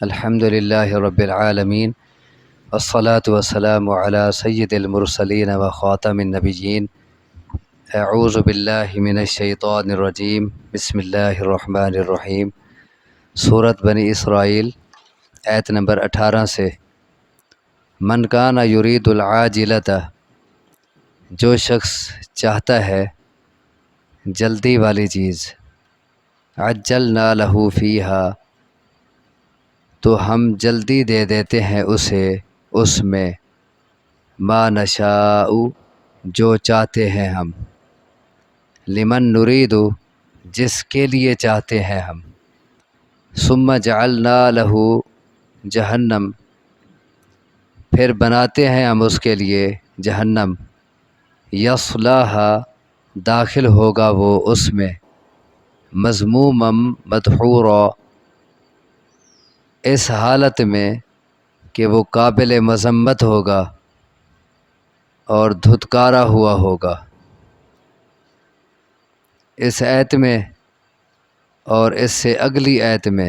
الحمد للہ رب العالمین والصلاة والسلام علی سید المرسلین و خاتم النبیین اعوذ باللہ من الشیطان الرجیم بسم اللہ الرحمن الرحیم۔ سورۃ بنی اسرائیل آیت نمبر 18 سے۔ من کان یرید العاجلۃ، جو شخص چاہتا ہے جلدی والی چیز، عجلنا لہ فیہا، تو ہم جلدی دے دیتے ہیں اسے اس میں، ما نشاء، جو چاہتے ہیں ہم، لمن نرید، جس کے لیے چاہتے ہیں ہم، ثم جعلنا لہ جہنم، پھر بناتے ہیں ہم اس کے لیے جہنم، یصلاھا، داخل ہوگا وہ اس میں، مذموما مدحورا، اس حالت میں کہ وہ قابل مذمت ہوگا اور دھتکارا ہوا ہوگا۔ اس آیت میں اور اس سے اگلی آیت میں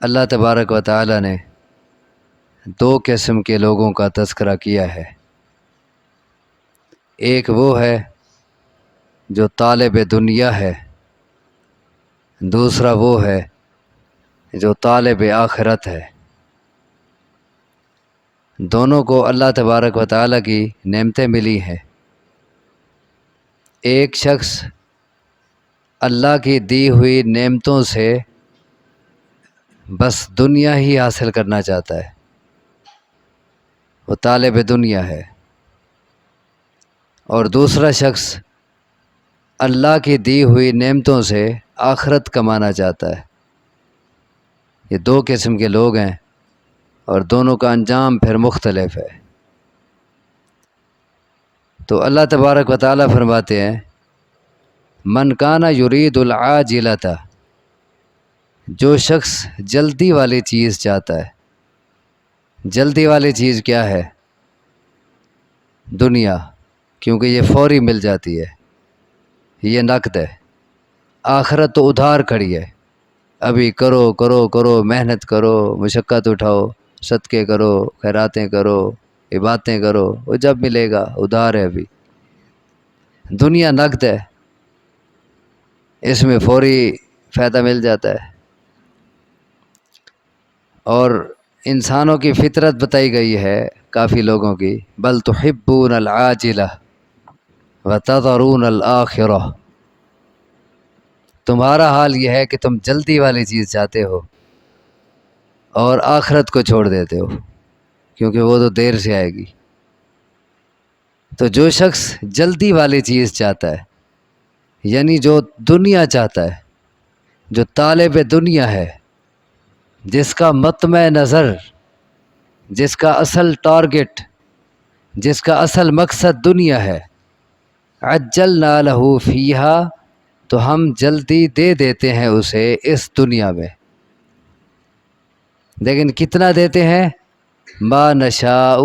اللہ تبارک و تعالی نے دو قسم کے لوگوں کا تذکرہ کیا ہے۔ ایک وہ ہے جو طالب دنیا ہے، دوسرا وہ ہے جو طالب آخرت ہے۔ دونوں کو اللہ تبارک و تعالی کی نعمتیں ملی ہیں۔ ایک شخص اللہ کی دی ہوئی نعمتوں سے بس دنیا ہی حاصل کرنا چاہتا ہے، وہ طالب دنیا ہے، اور دوسرا شخص اللہ کی دی ہوئی نعمتوں سے آخرت کمانا چاہتا ہے۔ یہ دو قسم کے لوگ ہیں اور دونوں کا انجام پھر مختلف ہے۔ تو اللہ تبارک و تعالیٰ فرماتے ہیں، من کان یرید العاجلۃ، جو شخص جلدی والی چیز چاہتا ہے۔ جلدی والی چیز کیا ہے؟ دنیا، کیونکہ یہ فوری مل جاتی ہے، یہ نقد ہے۔ آخرت تو ادھار کھڑی ہے، ابھی کرو کرو کرو، محنت کرو، مشقت اٹھاؤ، صدقے کرو، خیراتیں کرو، عبادتیں کرو، وہ جب ملے گا، ادھار ہے ابھی۔ دنیا نقد ہے، اس میں فوری فائدہ مل جاتا ہے۔ اور انسانوں کی فطرت بتائی گئی ہے کافی لوگوں کی، بل تحبون العاجلہ وتذرون الآخرہ، تمہارا حال یہ ہے کہ تم جلدی والی چیز چاہتے ہو اور آخرت کو چھوڑ دیتے ہو، کیونکہ وہ تو دیر سے آئے گی۔ تو جو شخص جلدی والی چیز چاہتا ہے، یعنی جو دنیا چاہتا ہے، جو طالب دنیا ہے، جس کا مطمع نظر، جس کا اصل ٹارگٹ، جس کا اصل مقصد دنیا ہے، عجلنا لہ فیہا، تو ہم جلدی دے دیتے ہیں اسے اس دنیا میں۔ لیکن کتنا دیتے ہیں؟ ما نشاء،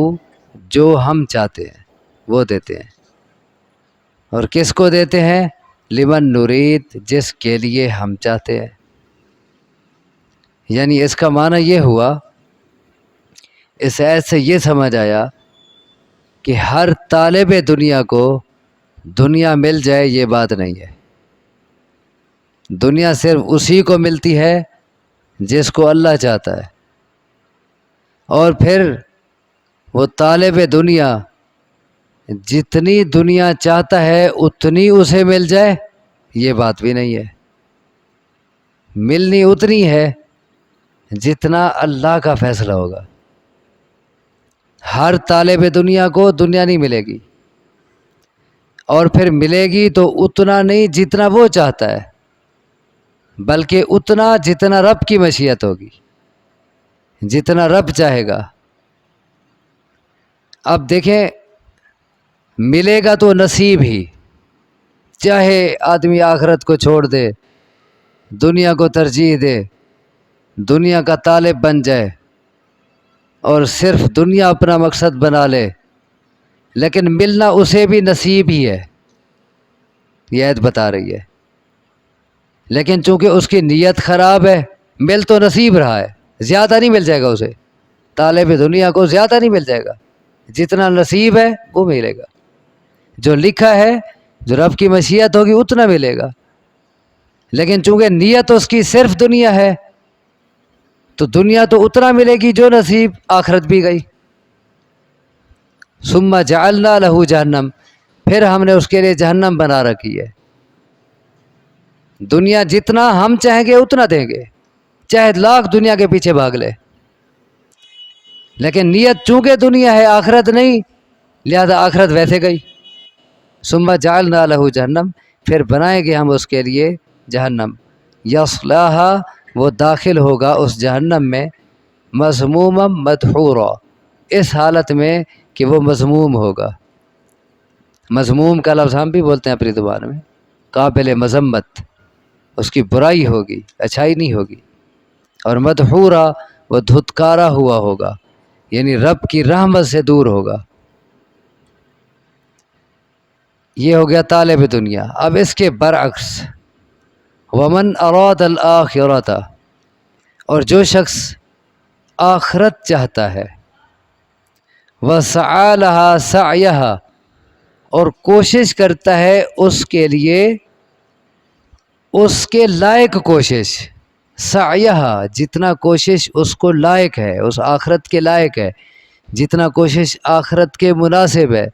جو ہم چاہتے ہیں وہ دیتے ہیں۔ اور کس کو دیتے ہیں؟ لمن نرید، جس کے لیے ہم چاہتے ہیں۔ یعنی اس کا معنی یہ ہوا، اس آیت سے یہ سمجھ آیا کہ ہر طالب دنیا کو دنیا مل جائے یہ بات نہیں ہے۔ دنیا صرف اسی کو ملتی ہے جس کو اللہ چاہتا ہے، اور پھر وہ طالب دنیا جتنی دنیا چاہتا ہے اتنی اسے مل جائے یہ بات بھی نہیں ہے۔ ملنی اتنی ہے جتنا اللہ کا فیصلہ ہوگا۔ ہر طالب دنیا کو دنیا نہیں ملے گی، اور پھر ملے گی تو اتنا نہیں جتنا وہ چاہتا ہے، بلکہ اتنا جتنا رب کی مشیت ہوگی، جتنا رب چاہے گا۔ اب دیکھیں، ملے گا تو نصیب ہی، چاہے آدمی آخرت کو چھوڑ دے، دنیا کو ترجیح دے، دنیا کا طالب بن جائے اور صرف دنیا اپنا مقصد بنا لے، لیکن ملنا اسے بھی نصیب ہی ہے، یہ آیت بتا رہی ہے۔ لیکن چونکہ اس کی نیت خراب ہے، مل تو نصیب رہا ہے، زیادہ نہیں مل جائے گا اسے، طالب دنیا کو زیادہ نہیں مل جائے گا، جتنا نصیب ہے وہ ملے گا، جو لکھا ہے جو رب کی مشیت ہوگی اتنا ملے گا، لیکن چونکہ نیت اس کی صرف دنیا ہے تو دنیا تو اتنا ملے گی جو نصیب، آخرت بھی گئی۔ ثم جعلنا لہ جہنم، پھر ہم نے اس کے لیے جہنم بنا رکھی ہے۔ دنیا جتنا ہم چاہیں گے اتنا دیں گے، چاہے لاکھ دنیا کے پیچھے بھاگ لے، لیکن نیت چونکہ دنیا ہے آخرت نہیں، لہذا آخرت ویسے گئی۔ ثم جعلنا لہ جہنم، پھر بنائیں گے ہم اس کے لیے جہنم، یصلاھا، وہ داخل ہوگا اس جہنم میں، مذموما مدحورا، اس حالت میں کہ وہ مذموم ہوگا۔ مذموم کا لفظ ہم بھی بولتے ہیں اپنی زبان میں، قابل مذمت، اس کی برائی ہوگی، اچھائی نہیں ہوگی۔ اور مدحورا، وہ دھتکارا ہوا ہوگا، یعنی رب کی رحمت سے دور ہوگا۔ یہ ہو گیا طالب دنیا۔ اب اس کے برعکس، ومن اراد الآخرۃ، اور جو شخص آخرت چاہتا ہے، وسعی لہا سعیہا، اور کوشش کرتا ہے اس کے لیے اس کے لائق کوشش، سعیہا، جتنا کوشش اس کو لائق ہے، اس آخرت کے لائق ہے، جتنا کوشش آخرت کے مناسب ہے،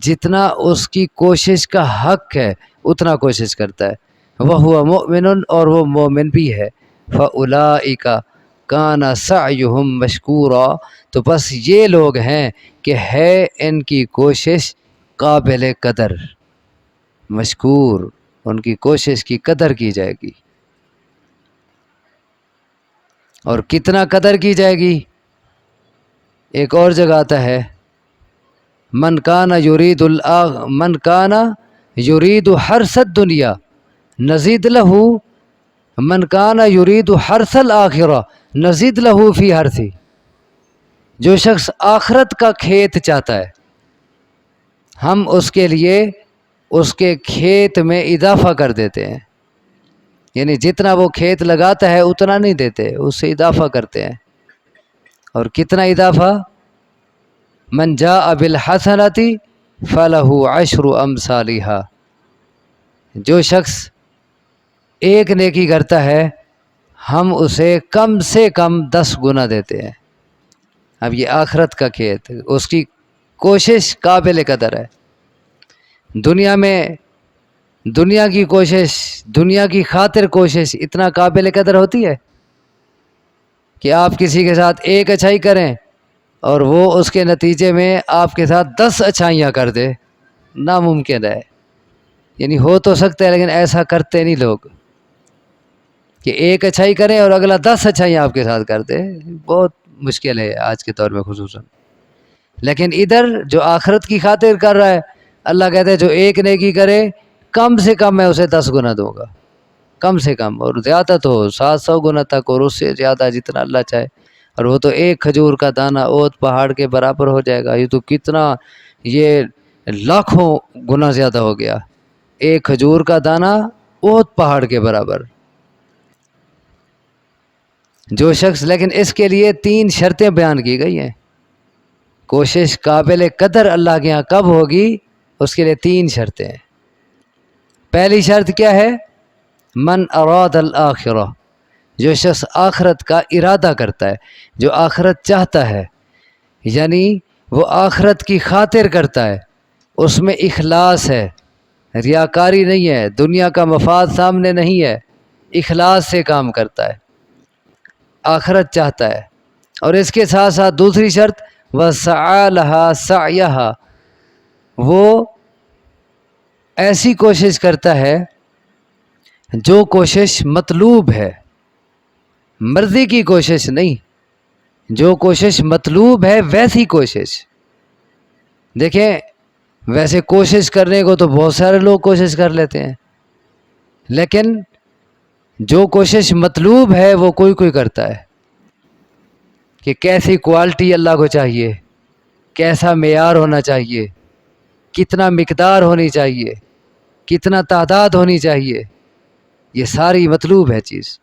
جتنا اس کی کوشش کا حق ہے اتنا کوشش کرتا ہے، وَهُوَ مُؤْمِنٌ، اور وہ مومن بھی ہے، فَأُولَٰئِکَ کَانَ سَعْیُهُمْ مَشْکُورًا، تو بس یہ لوگ ہیں کہ ہے ان کی کوشش قابل قدر، مشکور، ان کی کوشش کی قدر کی جائے گی۔ اور کتنا قدر کی جائے گی؟ ایک اور جگہ آتا ہے، من کان یرید حرث الدنیا نزید لہ، من کان یرید حرث الآخرہ نزید لہ فی حرثی، جو شخص آخرت کا کھیت چاہتا ہے ہم اس کے لیے اس کے کھیت میں اضافہ کر دیتے ہیں، یعنی جتنا وہ کھیت لگاتا ہے اتنا نہیں دیتے، اس سے اضافہ کرتے ہیں۔ اور کتنا اضافہ؟ من جاء بالحسنۃ فلہ عشر امثالھا، جو شخص ایک نیکی کرتا ہے ہم اسے کم سے کم 10 گنا دیتے ہیں۔ اب یہ آخرت کا کھیت، اس کی کوشش قابل قدر ہے۔ دنیا میں دنیا کی کوشش، دنیا کی خاطر کوشش اتنا قابل قدر ہوتی ہے کہ آپ کسی کے ساتھ ایک اچھائی کریں اور وہ اس کے نتیجے میں آپ کے ساتھ 10 اچھائیاں کر دے، ناممکن ہے۔ یعنی ہو تو سکتا ہے لیکن ایسا کرتے نہیں لوگ کہ ایک اچھائی کریں اور اگلا 10 اچھائیاں آپ کے ساتھ کر دے، بہت مشکل ہے آج کے دور میں خصوصاً۔ لیکن ادھر جو آخرت کی خاطر کر رہا ہے، اللہ کہتے ہیں جو ایک نیکی کرے کم سے کم میں اسے 10 گنا دوں گا، کم سے کم، اور زیادہ تو 700 گنا تک، اور اس سے زیادہ جتنا اللہ چاہے۔ اور وہ تو ایک کھجور کا دانہ اوت پہاڑ کے برابر ہو جائے گا، یہ تو کتنا، یہ لاکھوں گنا زیادہ ہو گیا، ایک کھجور کا دانہ اوت پہاڑ کے برابر۔ جو شخص، لیکن اس کے لیے 3 شرطیں بیان کی گئی ہیں، کوشش قابل قدر اللہ کے ہاں کب ہوگی، اس کے لیے 3 شرطیں ہیں۔ پہلی شرط کیا ہے؟ من اراد الآخرہ، جو شخص آخرت کا ارادہ کرتا ہے، جو آخرت چاہتا ہے، یعنی وہ آخرت کی خاطر کرتا ہے، اس میں اخلاص ہے، ریاکاری نہیں ہے، دنیا کا مفاد سامنے نہیں ہے، اخلاص سے کام کرتا ہے، آخرت چاہتا ہے۔ اور اس کے ساتھ ساتھ دوسری شرط، وَسَعَى لَهَا سَعْيَهَا، وہ ایسی کوشش کرتا ہے جو کوشش مطلوب ہے، مرضی کی کوشش نہیں، جو کوشش مطلوب ہے ویسی کوشش۔ دیکھیں ویسے کوشش کرنے کو تو بہت سارے لوگ کوشش کر لیتے ہیں، لیکن جو کوشش مطلوب ہے وہ کوئی کوئی کرتا ہے، کہ کیسی کوالٹی اللہ کو چاہیے، کیسا معیار ہونا چاہیے، کتنا مقدار ہونی چاہیے، کتنا تعداد ہونی چاہیے، یہ ساری مطلوب ہے چیز،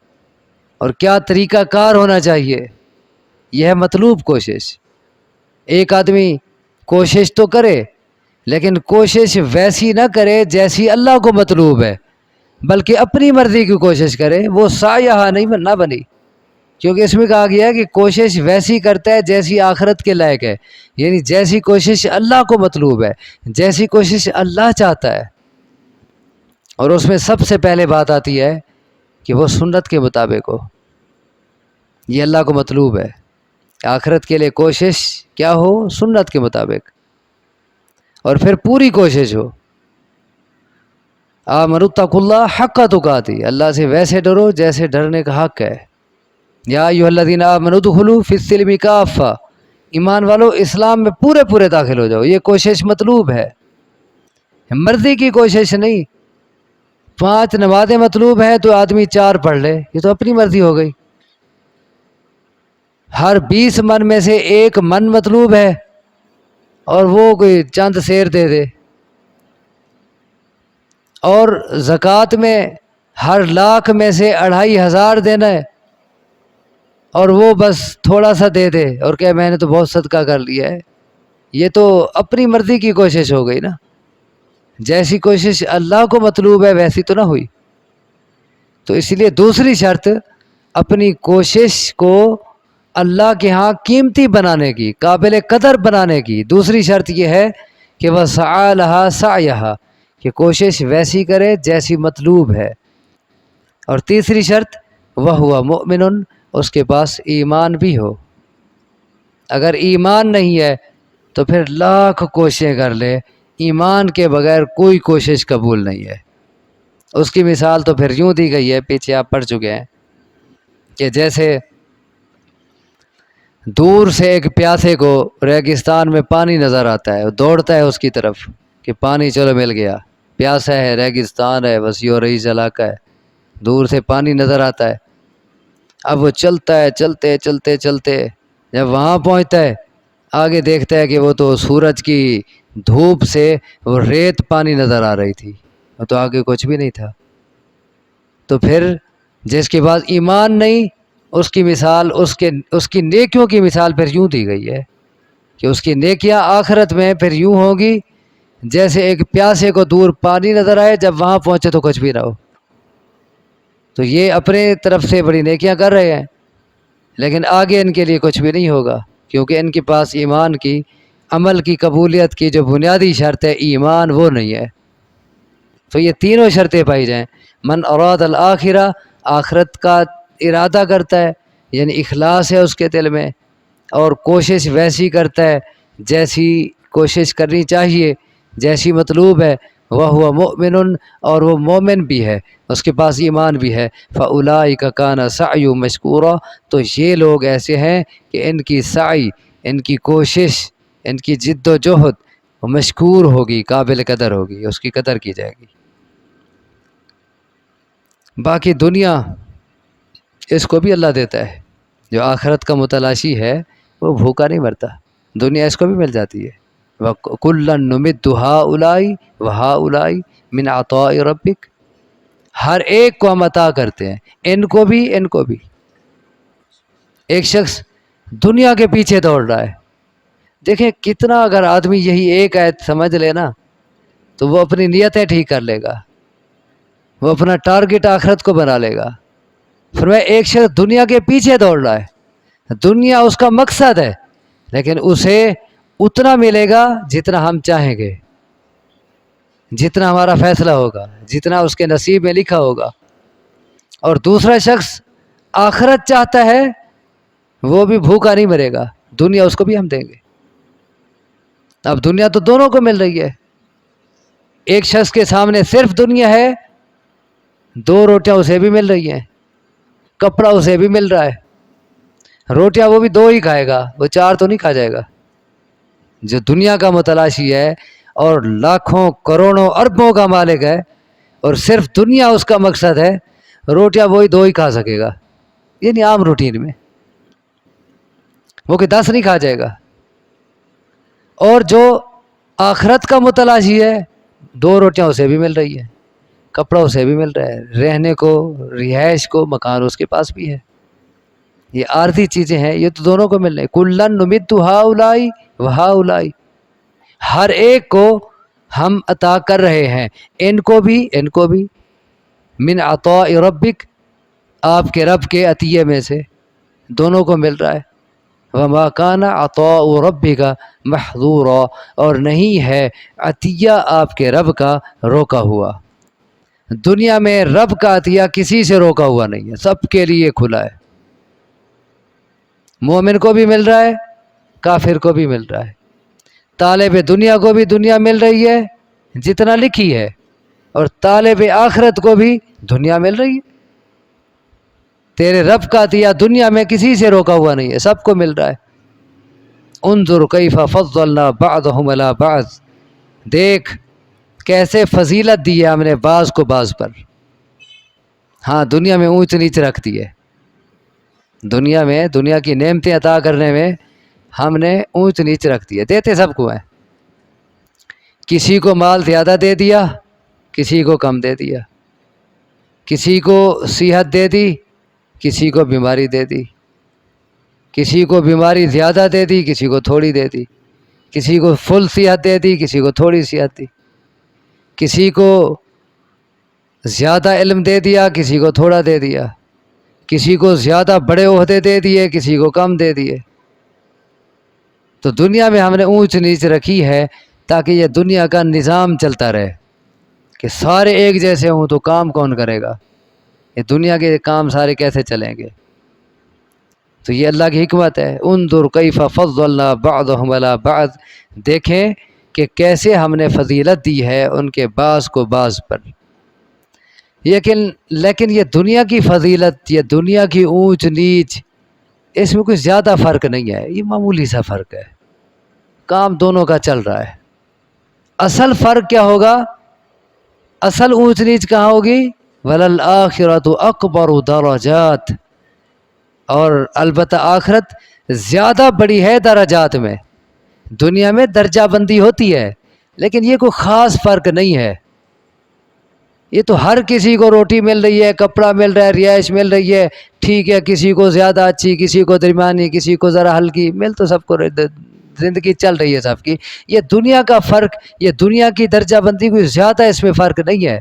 اور کیا طریقہ کار ہونا چاہیے، یہ ہے مطلوب کوشش۔ ایک آدمی کوشش تو کرے لیکن کوشش ویسی نہ کرے جیسی اللہ کو مطلوب ہے، بلکہ اپنی مرضی کی کوشش کرے، وہ سعیھا نہ بنی، کیونکہ اس میں کہا گیا ہے کہ کوشش ویسی کرتا ہے جیسی آخرت کے لائق ہے، یعنی جیسی کوشش اللہ کو مطلوب ہے، جیسی کوشش اللہ چاہتا ہے۔ اور اس میں سب سے پہلے بات آتی ہے کہ وہ سنت کے مطابق ہو، یہ اللہ کو مطلوب ہے، آخرت کے لیے کوشش کیا ہو؟ سنت کے مطابق، اور پھر پوری کوشش ہو۔ آمنوا اتقوا اللہ حق تقاتی، اللہ سے ویسے ڈرو جیسے ڈرنے کا حق ہے۔ یا ایھا الذین آمنوا ادخلوا فی السلم کافہ، ایمان والو اسلام میں پورے داخل ہو جاؤ، یہ کوشش مطلوب ہے، مرضی کی کوشش نہیں۔ 5 نمازیں مطلوب ہیں تو آدمی 4 پڑھ لے، یہ تو اپنی مرضی ہو گئی۔ ہر 20 من میں سے 1 من مطلوب ہے اور وہ کوئی چند سیر دے دے، اور زکوٰۃ میں ہر لاکھ میں سے 2500 دینا ہے اور وہ بس تھوڑا سا دے دے اور کہ میں نے تو بہت صدقہ کر لیا ہے، یہ تو اپنی مرضی کی کوشش ہو گئی نا۔ جیسی کوشش اللہ کو مطلوب ہے ویسی تو نہ ہوئی۔ تو اس لیے دوسری شرط اپنی کوشش کو اللہ کے ہاں قیمتی بنانے کی، قابل قدر بنانے کی دوسری شرط یہ ہے کہ وَسَعَى لَهَا سَعْيَهَا، کہ کوشش ویسی کرے جیسی مطلوب ہے۔ اور تیسری شرط وَهُوَ مُؤْمِنٌ، اس کے پاس ایمان بھی ہو۔ اگر ایمان نہیں ہے تو پھر لاکھ کوششیں کر لے، ایمان کے بغیر کوئی کوشش قبول نہیں ہے۔ اس کی مثال تو پھر یوں دی گئی ہے، پیچھے آپ پڑھ چکے ہیں، کہ جیسے دور سے ایک پیاسے کو ریگستان میں پانی نظر آتا ہے، وہ دوڑتا ہے اس کی طرف کہ پانی چلو مل گیا، پیاسا ہے، ریگستان ہے، وسیع و رئیس علاقہ ہے، دور سے پانی نظر آتا ہے۔ اب وہ چلتا ہے، چلتے جب وہاں پہنچتا ہے آگے دیکھتا ہے کہ وہ تو سورج کی دھوپ سے وہ ریت پانی نظر آ رہی تھی، وہ تو آگے کچھ بھی نہیں تھا۔ تو پھر جس کے بعد ایمان نہیں، اس کی مثال اس کی نیکیوں کی مثال پھر یوں دی گئی ہے کہ اس کی نیکیاں آخرت میں پھر یوں ہوں گی جیسے ایک پیاسے کو دور پانی نظر آئے، جب وہاں پہنچے تو کچھ بھی نہ ہو۔ تو یہ اپنے طرف سے بڑی نیکیاں کر رہے ہیں لیکن آگے ان کے لیے کچھ بھی نہیں ہوگا، کیونکہ ان کے پاس ایمان کی، عمل کی قبولیت کی جو بنیادی شرط ہے ایمان، وہ نہیں ہے۔ تو یہ تینوں شرطیں پائی جائیں، من اراد الآخرہ، آخرت کا ارادہ کرتا ہے یعنی اخلاص ہے اس کے دل میں، اور کوشش ویسی کرتا ہے جیسی کوشش کرنی چاہیے، جیسی مطلوب ہے، وَهُوَ مُؤْمِنٌ، اور وہ مومن بھی ہے، اس کے پاس ایمان بھی ہے، فَأُولَٰئِكَ كَانَ سَعْيُهُم مَشْكُورًا، تو یہ لوگ ایسے ہیں کہ ان کی سعی، ان کی کوشش، ان کی جد و جہد وہ مشکور ہوگی، قابل قدر ہوگی، اس کی قدر کی جائے گی۔ باقی دنیا اس کو بھی اللہ دیتا ہے، جو آخرت کا متلاشی ہے وہ بھوکا نہیں مرتا، دنیا اس کو بھی مل جاتی ہے۔ وَكُلًّا نُمِدُّ هَٰؤُلَاءِ وَهَٰؤُلَاءِ مِنْ عَطَاءِ رَبِّكَ، ہر ایک کو ہم عطا کرتے ہیں، ان کو بھی ان کو بھی۔ ایک شخص دنیا کے پیچھے دوڑ رہا ہے، دیکھیں کتنا، اگر آدمی یہی ایک آیت سمجھ لے نا تو وہ اپنی نیتیں ٹھیک کر لے گا، وہ اپنا ٹارگٹ آخرت کو بنا لے گا۔ پھر میں ایک شخص دنیا کے پیچھے دوڑ رہا ہے، دنیا اس کا مقصد ہے لیکن اسے اتنا ملے گا جتنا ہم چاہیں گے، جتنا ہمارا فیصلہ ہوگا، جتنا اس کے نصیب میں لکھا ہوگا۔ اور دوسرا شخص آخرت چاہتا ہے، وہ بھی بھوکا نہیں مرے گا، دنیا اس کو بھی ہم دیں گے۔ اب دنیا تو دونوں کو مل رہی ہے، ایک شخص کے سامنے صرف دنیا ہے، 2 روٹیاں اسے بھی مل رہی ہیں، کپڑا اسے بھی مل رہا ہے، روٹیاں وہ بھی 2 ہی کھائے گا، وہ 4 تو نہیں کھا جائے گا۔ جو دنیا کا متلاشی ہے اور لاکھوں کروڑوں اربوں کا مالک ہے اور صرف دنیا اس کا مقصد ہے، روٹیاں وہی 2 ہی کھا سکے گا، یعنی عام روٹین میں، وہ کہ 10 نہیں کھا جائے گا۔ اور جو آخرت کا متلاشی ہے، 2 روٹیاں اسے بھی مل رہی ہیں، کپڑا اسے بھی مل رہا ہے، رہنے کو، رہائش کو مکان اس کے پاس بھی ہے۔ یہ عارضی چیزیں ہیں، یہ تو دونوں کو مل رہے. کلن نمد ہؤلاء و ہؤلاء، ہر ایک کو ہم عطا کر رہے ہیں، ان کو بھی من عطاء ربک، آپ کے رب کے عطیے میں سے، دونوں کو مل رہا ہے. وما کان عطاء ربک محظورا، اور نہیں ہے عطیہ آپ کے رب کا روکا ہوا. دنیا میں رب کا عطیہ کسی سے روکا ہوا نہیں ہے، سب کے لیے کھلا ہے. مومن کو بھی مل رہا ہے، کافر کو بھی مل رہا ہے، طالب دنیا کو بھی دنیا مل رہی ہے جتنا لکھی ہے، اور طالب آخرت کو بھی دنیا مل رہی ہے. تیرے رب کا عطیہ دنیا میں کسی سے روکا ہوا نہیں ہے، سب کو مل رہا ہے. انظر کیف فضلنا بعضهم علی بعض، دیکھ کیسے فضیلت دی ہے ہم نے بعض کو بعض پر. ہاں دنیا میں اونچ نیچ رکھتی ہے، دنیا میں دنیا کی نعمتیں عطا کرنے میں ہم نے اونچ نیچ رکھ دی ہے، دیتے سب کو ہیں. کسی کو مال زیادہ دے دیا، کسی کو کم دے دیا، کسی کو صحت دے دی، کسی کو بیماری دے دی، کسی کو بیماری زیادہ دے دی، کسی کو تھوڑی دے دی، کسی کو فل صحت دے دی، کسی کو تھوڑی صحت دی، کسی کو زیادہ علم دے دیا، کسی کو تھوڑا دے دیا، کسی کو زیادہ بڑے عہدے دے دیے، کسی کو کم دے دیے. تو دنیا میں ہم نے اونچ نیچ رکھی ہے تاکہ یہ دنیا کا نظام چلتا رہے، کہ سارے ایک جیسے ہوں تو کام کون کرے گا، یہ دنیا کے کام سارے کیسے چلیں گے. تو یہ اللہ کی حکمت ہے. انظر کیف فضلنا بعضهم علی بعض، دیکھیں کہ کیسے ہم نے فضیلت دی ہے ان کے بعض کو بعض پر. لیکن یہ دنیا کی فضیلت، یہ دنیا کی اونچ نیچ، اس میں کوئی زیادہ فرق نہیں ہے، یہ معمولی سا فرق ہے، کام دونوں کا چل رہا ہے. اصل فرق کیا ہوگا، اصل اونچ نیچ کہاں ہوگی، وَلَلْآخِرَةُ أَكْبَرُ دَرَجَاتٍ، اور البتہ آخرت زیادہ بڑی ہے درجات میں. دنیا میں درجہ بندی ہوتی ہے لیکن یہ کوئی خاص فرق نہیں ہے. یہ تو ہر کسی کو روٹی مل رہی ہے، کپڑا مل رہا ہے، رہائش مل رہی ہے، ٹھیک ہے. کسی کو زیادہ اچھی، کسی کو درمیانی، کسی کو ذرا ہلکی، مل تو سب کو، زندگی چل رہی ہے سب کی. یہ دنیا کا فرق، یہ دنیا کی درجہ بندی کوئی زیادہ اس میں فرق نہیں ہے.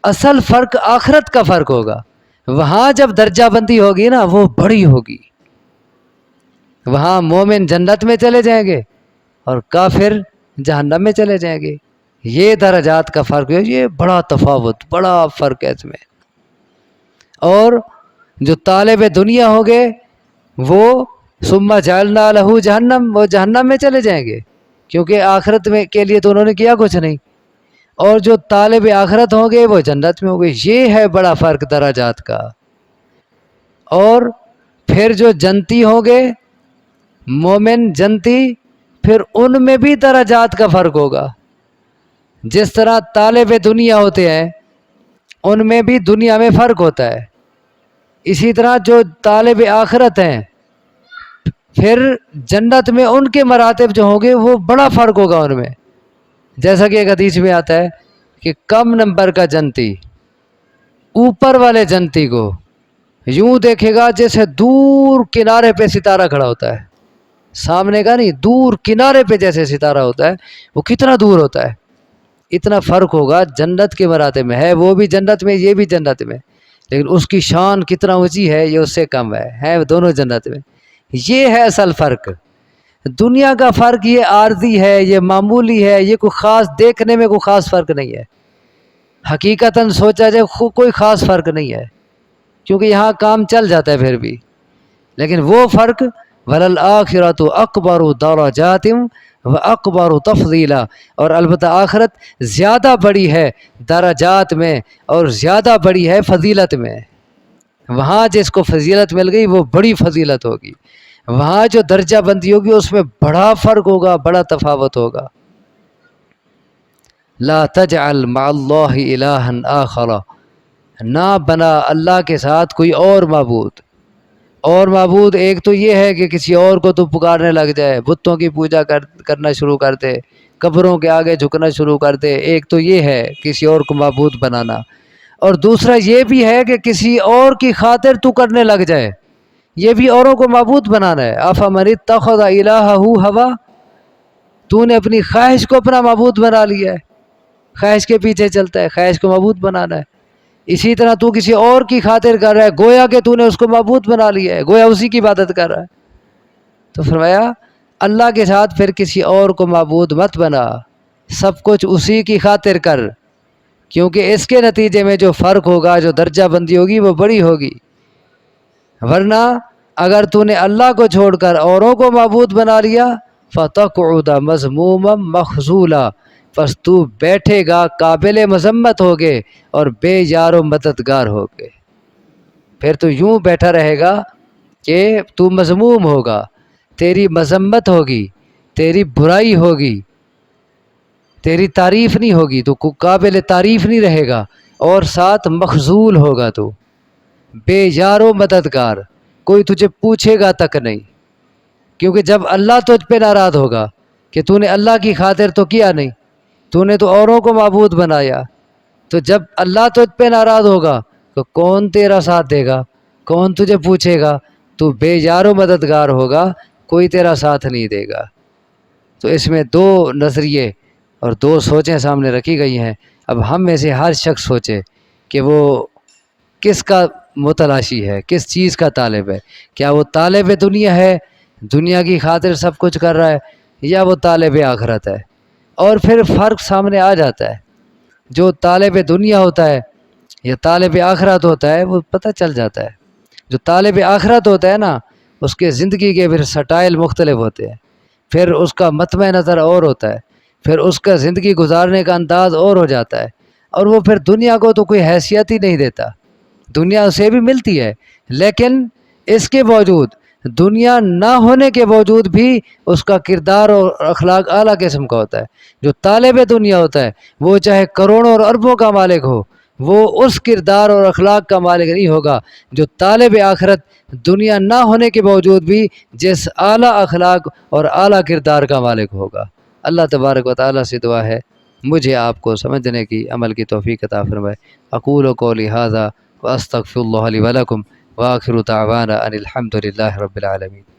اصل فرق آخرت کا فرق ہوگا. وہاں جب درجہ بندی ہوگی نا وہ بڑی ہوگی، وہاں مومن جنت میں چلے جائیں گے اور کافر جہنم میں چلے جائیں گے. یہ درجات کا فرق ہے، یہ بڑا تفاوت، بڑا فرق ہے اس میں. اور جو طالب دنیا ہو گئے وہ ثم جعلنا لہ جہنم، وہ جہنم میں چلے جائیں گے کیونکہ آخرت میں کے لیے تو انہوں نے کیا کچھ نہیں. اور جو طالب آخرت ہوں گے وہ جنت میں ہوں گے. یہ ہے بڑا فرق درجات کا. اور پھر جو جنتی ہوں گے، مومن جنتی، پھر ان میں بھی درجات کا فرق ہوگا. جس طرح طالب دنیا ہوتے ہیں ان میں بھی دنیا میں فرق ہوتا ہے، اسی طرح جو طالب آخرت ہیں پھر جنت میں ان کے مراتب جو ہوں گے وہ بڑا فرق ہوگا ان میں. جیسا کہ ایک حدیث میں آتا ہے کہ کم نمبر کا جنتی اوپر والے جنتی کو یوں دیکھے گا جیسے دور کنارے پہ ستارہ کھڑا ہوتا ہے، سامنے کا نہیں، دور کنارے پہ جیسے ستارہ ہوتا ہے وہ کتنا دور ہوتا ہے. اتنا فرق ہوگا جنت کے مراتب میں. ہے وہ بھی جنت میں، یہ بھی جنت میں، لیکن اس کی شان کتنا اونچی ہے یہ اس سے کم ہے دونوں جنت میں. یہ ہے اصل فرق. دنیا کا فرق یہ عارضی ہے، یہ معمولی ہے، یہ کوئی خاص، دیکھنے میں کوئی خاص فرق نہیں ہے. حقیقتاً سوچا جائے کوئی خاص فرق نہیں ہے کیونکہ یہاں کام چل جاتا ہے پھر بھی. لیکن وہ فرق وَلَلْآخِرَةُ أَكْبَرُ دَرَجَاتٍ وَأَكْبَرُ تَفْضِيلًا، اور البتہ آخرت زیادہ بڑی ہے درجات میں اور زیادہ بڑی ہے فضیلت میں. وہاں جس کو فضیلت مل گئی وہ بڑی فضیلت ہوگی، وہاں جو درجہ بندی ہوگی اس میں بڑا فرق ہوگا، بڑا تفاوت ہوگا. لا تجعل مع اللہ الہا آخر، نہ بنا اللہ کے ساتھ کوئی اور معبود. اور معبود ایک تو یہ ہے کہ کسی اور کو تو پکارنے لگ جائے، بتوں کی پوجا کرنا شروع کر دے، قبروں کے آگے جھکنا شروع کر دے. ایک تو یہ ہے کسی اور کو معبود بنانا، اور دوسرا یہ بھی ہے کہ کسی اور کی خاطر تو کرنے لگ جائے. یہ بھی اوروں کو معبود بنانا ہے. افمن اتخذ الہہ ہوا، تو نے اپنی خواہش کو اپنا معبود بنا لیا ہے، خواہش کے پیچھے چلتا ہے، خواہش کو معبود بنانا ہے. اسی طرح تو کسی اور کی خاطر کر رہا ہے، گویا کہ تو نے اس کو معبود بنا لیا ہے، گویا اسی کی عبادت کر رہا ہے. تو فرمایا اللہ کے ساتھ پھر کسی اور کو معبود مت بنا، سب کچھ اسی کی خاطر کر، کیونکہ اس کے نتیجے میں جو فرق ہوگا، جو درجہ بندی ہوگی وہ بڑی ہوگی. ورنہ اگر تو نے اللہ کو چھوڑ کر اوروں کو معبود بنا لیا، فَتَقْعُدَ مَذْمُومًا مَخْذُولًا، پس تو بیٹھے گا قابل مذمت ہوگے اور بے یار و مددگار ہوگے. پھر تو یوں بیٹھا رہے گا کہ تو مذموم ہوگا، تیری مذمت ہوگی، تیری برائی ہوگی، تیری تعریف نہیں ہوگی، تو قابل تعریف نہیں رہے گا، اور ساتھ مخذول ہوگا، تو بے یار و مددگار، کوئی تجھے پوچھے گا تک نہیں. کیونکہ جب اللہ تجھ پہ ناراض ہوگا کہ تو نے اللہ کی خاطر تو کیا نہیں، تو نے تو اوروں کو معبود بنایا، تو جب اللہ تجھ پہ ناراض ہوگا تو کون تیرا ساتھ دے گا، کون تجھے پوچھے گا، تو بے یار و مددگار ہوگا، کوئی تیرا ساتھ نہیں دے گا. تو اس میں دو نظریے اور دو سوچیں سامنے رکھی گئی ہیں. اب ہم میں سے ہر شخص سوچے کہ وہ کس کا متلاشی ہے، کس چیز کا طالب ہے. کیا وہ طالب دنیا ہے، دنیا کی خاطر سب کچھ کر رہا ہے، یا وہ طالب آخرت ہے؟ اور پھر فرق سامنے آ جاتا ہے. جو طالب دنیا ہوتا ہے یا طالب آخرت ہوتا ہے وہ پتہ چل جاتا ہے. جو طالب آخرت ہوتا ہے نا، اس کے زندگی کے پھر سٹائل مختلف ہوتے ہیں، پھر اس کا مطمع نظر اور ہوتا ہے، پھر اس کا زندگی گزارنے کا انداز اور ہو جاتا ہے، اور وہ پھر دنیا کو تو کوئی حیثیت ہی نہیں دیتا. دنیا اسے بھی ملتی ہے، لیکن اس کے باوجود، دنیا نہ ہونے کے باوجود بھی اس کا کردار اور اخلاق اعلیٰ قسم کا ہوتا ہے. جو طالب دنیا ہوتا ہے وہ چاہے کروڑوں اور اربوں کا مالک ہو، وہ اس کردار اور اخلاق کا مالک نہیں ہوگا جو طالب آخرت دنیا نہ ہونے کے باوجود بھی جس اعلیٰ اخلاق اور اعلیٰ کردار کا مالک ہوگا. اللہ تبارک و تعالیٰ سے دعا ہے مجھے آپ کو سمجھنے کی، عمل کی توفیق عطا فرمائے. اقول قولی ھذا واستغفر اللہ لی ولکم، وآخر دعوانا ان الحمد للہ رب العالمین.